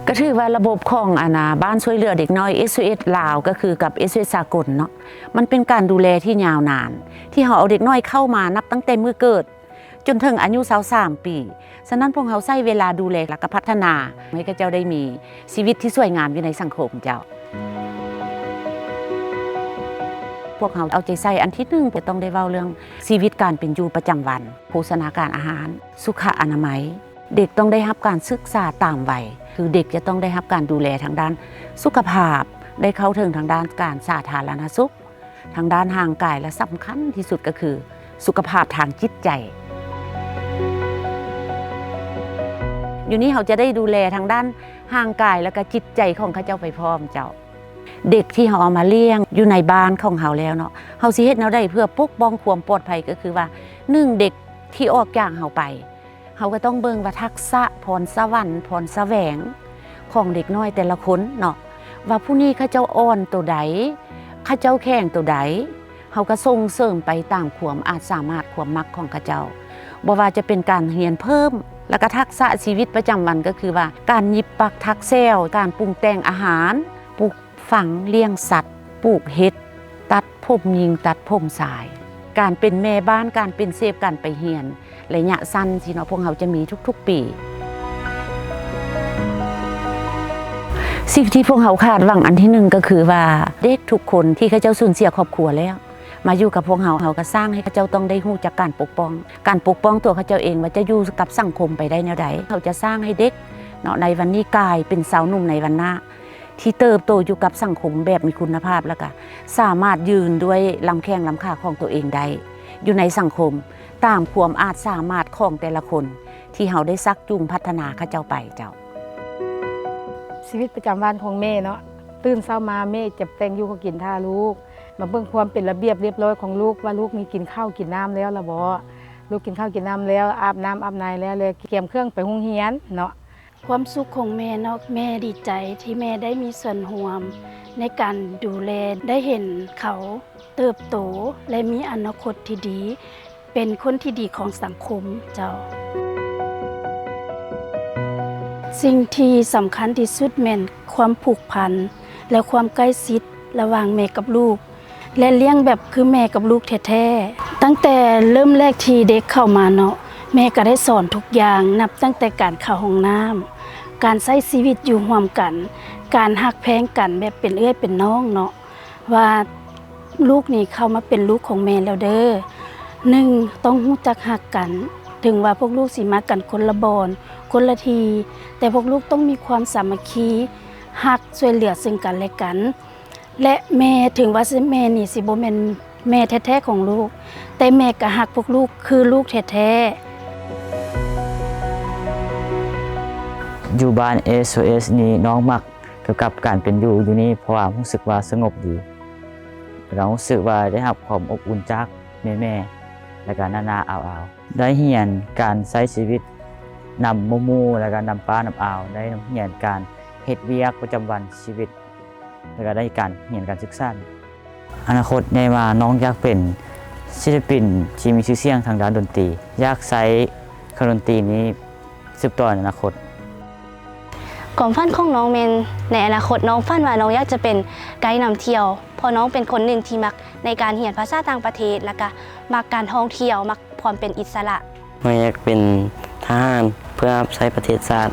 ก็ถือว่าระบบของบ้านช่วยเหลือเด็กน้อย SOS ลาวก็คือกับ SOS สากลเนาะมันเป็นการดูแลที่ยาวนานที่เราเอาเด็กน้อยเข้ามานับตั้งแต่เมื่อเกิดจนถึงอายุ23 ปีฉะนั้นพวกเราใช้เวลาดูแลและก็พัฒนาให้กับเจ้าได้มีชีวิตที่สวยงามอยู่ในสังคมเจ้าพวกเราเอาใจใส่อันที่หนึ่งจะต้องได้เว้าเรื่องชีวิตการเป็นอยู่ประจำวันโภชนาการอาหารสุขอนามัยเด็กต้องได้รับการศึกษาตามวัยคือเด็กจะต้องได้รับการดูแลทางด้านสุขภาพได้เข้าถึงทางด้านการสาธารณสุขทางด้านห่างกายและสำคัญที่สุดก็คือสุขภาพทางจิตใจอยู่นี้เขาจะได้ดูแลทางด้านห่างกายและก็จิตใจของเขาเจ้าไปพร้อมเจ้าเด็กที่เขาเอามาเลี้ยงอยู่ในบ้านของเขาแล้วเนาะเขาสิเฮ็ดแนวใดเพื่อปกป้องความปลอดภัยก็คือว่า1เด็กที่ออกจากเขาไปเขาก็ต้องเบิ่งว่าทักษะพรสวรรค์พรแสวงของเด็กน้อยแต่ละคนเนาะว่าผู้นี้เขาเจ้าอ่อนตัวใดเขาเจ้าแข็งตัวใดเขาก็ส่งเสริมไปตามความอาจสามารถความมักของเขาเจ้าบ่ว่าจะเป็นการเรียนเพิ่มแล้วก็ทักษะชีวิตประจำวันก็คือว่าการหยิบปักทักเซลการปรุงแต่งอาหารปลูกฝังเลี้ยงสัตว์ปลูกเห็ดตัดผมยิงตัดผมสายการเป็นแม่บ้านการเป็นเซฟการไปเรียนระยะสั้นที่เนาะพวกเขาจะมีทุกๆปีสิ่งที่พวกเขาคาดหวังอันที่หนึ่งก็คือว่าเด็กทุกคนที่เขาเจ้าสูญเสียครอบครัวแล้วมาอยู่กับพวกเขาก็สร้างให้เขาเจ้าต้องได้รู้จักการปกป้องตัวเขาเจ้าเองว่าจะอยู่กับสังคมไปได้แนวใดเขาจะสร้างให้เด็กเนาะในวันนี้กลายเป็นสาวหนุ่มในวันหน้าที่เติบโตอยู่กับสังคมแบบมีคุณภาพแล้วก็สามารถยืนด้วยลำแข้งลำขาของตัวเองได้อยู่ในสังคมตามความอาจสามารถของแต่ละคนที่เขาได้ซักจูงพัฒนาเขาเจ้าไปเจ้าชีวิตประจำวันของแม่เนาะตื่นเช้ามาแม่จะแต่งอยู่ก็กินท่าลูกมาเบิ่งความเป็นระเบียบเรียบร้อยของลูกว่าลูกมีกินข้าวกินน้ำแล้วละบ่ลูกกินข้าวกินน้ำแล้วอาบน้ำอาบในแล้วเลยเตรียมเครื่องไปโรงเรียนเนาะความสุขของแม่เนาะแม่ดีใจที่แม่ได้มีส่วนร่วมในการดูแลได้เห็นเขาเติบโตและมีอนาคตที่ดีเป็นคนที่ดีของสังคมเจ้าสิ่งที่สำคัญที่สุดแม่นความผูกพันและความใกล้ชิดระหว่างแม่กับลูกและเลี้ยงแบบคือแม่กับลูกแท้ๆตั้งแต่เริ่มแรกที่เด็กเข้ามาเนาะแม่ก็ได้สอนทุกอย่างนับตั้งแต่การเข้าห้องน้ำการใช้ชีวิตอยู่ร่วมกันการฮักแพงกันแบบเป็นเอื้อยเป็นน้องเนาะว่าลูกนี่เข้ามาเป็นลูกของแม่แล้วเด้อ1ต้องรู้จักฮักกันถึงว่าพวกลูกสิมากันคนละบอนคนละทีแต่พวกลูกต้องมีความสามัคคีฮักช่วยเหลือซึ่งกันและกันและแม่ถึงว่าแม่นี่สิบ่แม่นแม่แท้ๆของลูกแต่แม่ก็ฮักพวกลูกคือลูกแท้อยู่บ้าน SOS นี่น้องมักเกี่ยวกับการเป็นอยู่นี่เพราะว่ารู้สึกว่าสงบดีเรารู้สึกว่าได้รับความอบอุ่นจากแม่ๆและก็นาๆอาวๆได้เรียนการใช้ชีวิตนำหมู่ๆและก็นำป้านำอาวได้เรียนการเฮ็ดเวียกประจำวันชีวิตแล้วก็ได้การเรียนการศึกษาอนาคตในว่าน้องอยากเป็นศิลปินที่มีชื่อเสียงทางด้านดนตรีอยากใช้เครื่องดนตรีนี้สืบต่อในอนาคตความฝันของน้องเมนในอนาคตน้องฝันว่าน้องอยากจะเป็นไกด์นำเที่ยวเพราะน้องเป็นคนหนึ่งที่มักในการเรียนภาษาต่างประเทศและก็มักการท่องเที่ยวมักความเป็นอิสระไม่อยากเป็นทหารเพื่อรับใช้ประเทศชาติ